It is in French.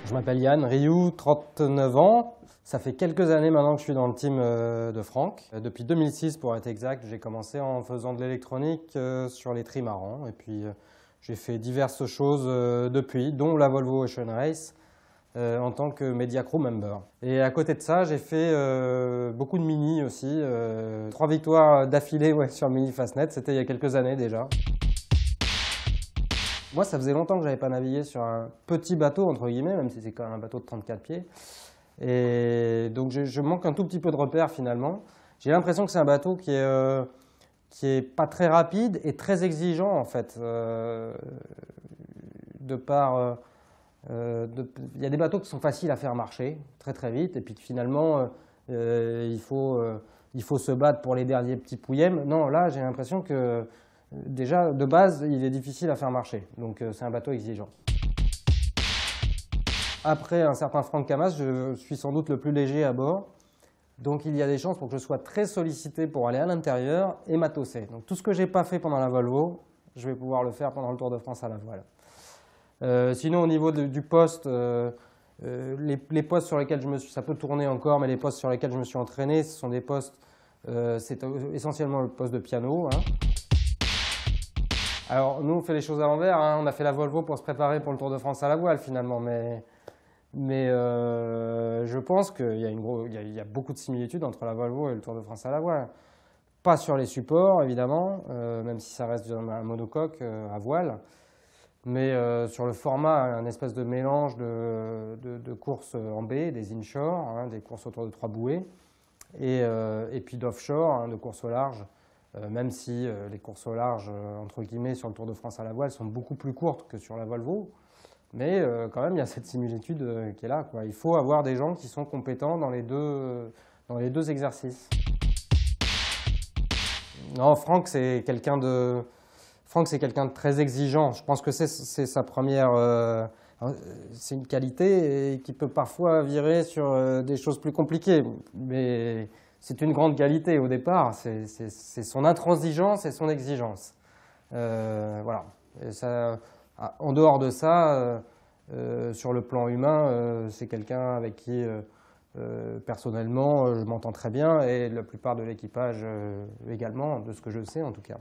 Je m'appelle Yann Rioux, 39 ans. Ça fait quelques années maintenant que je suis dans le team de Franck. Depuis 2006 pour être exact, j'ai commencé en faisant de l'électronique sur les trimarans. Et puis j'ai fait diverses choses depuis, dont la Volvo Ocean Race en tant que Media Crew Member. Et à côté de ça, j'ai fait beaucoup de mini aussi. 3 victoires d'affilée sur Mini Fastnet, c'était il y a quelques années déjà. Moi, ça faisait longtemps que je n'avais pas navigué sur un petit bateau, entre guillemets, même si c'est quand même un bateau de 34 pieds. Et donc, je manque un tout petit peu de repères, finalement. J'ai l'impression que c'est un bateau qui est pas très rapide et très exigeant, en fait. Il y a des bateaux qui sont faciles à faire marcher très très vite, et puis que finalement, il faut se battre pour les derniers petits pouillèmes. Non, là, j'ai l'impression que déjà, de base, il est difficile à faire marcher, donc c'est un bateau exigeant. Après un certain Franck Camas, je suis sans doute le plus léger à bord, donc il y a des chances pour que je sois très sollicité pour aller à l'intérieur et matosser. Donc tout ce que je n'ai pas fait pendant la Volvo, je vais pouvoir le faire pendant le Tour de France à la voile. Sinon, au niveau du poste, les postes sur lesquels ça peut tourner encore, mais les postes sur lesquels je me suis entraîné, ce sont des postes, c'est essentiellement le poste de piano. Hein. Alors, nous, on fait les choses à l'envers. Hein. On a fait la Volvo pour se préparer pour le Tour de France à la voile, finalement. Mais je pense qu'il y a beaucoup de similitudes entre la Volvo et le Tour de France à la voile. Pas sur les supports, évidemment, même si ça reste un monocoque à voile. Mais sur le format, un espèce de mélange de courses en baie, des inshore, hein, des courses autour de 3 bouées, et puis d'offshore, hein, de courses au large. Même si les courses au large, entre guillemets, sur le Tour de France à la voile sont beaucoup plus courtes que sur la Volvo. Mais quand même, il y a cette similitude qui est là, quoi. Il faut avoir des gens qui sont compétents dans les deux exercices. Non, Franck, c'est quelqu'un de très exigeant. Je pense que c'est sa première... c'est une qualité qui peut parfois virer sur des choses plus compliquées. Mais c'est une grande qualité au départ. C'est son intransigeance et son exigence. Voilà. Et ça, en dehors de ça, sur le plan humain, c'est quelqu'un avec qui, personnellement, je m'entends très bien. Et la plupart de l'équipage également, de ce que je sais en tout cas.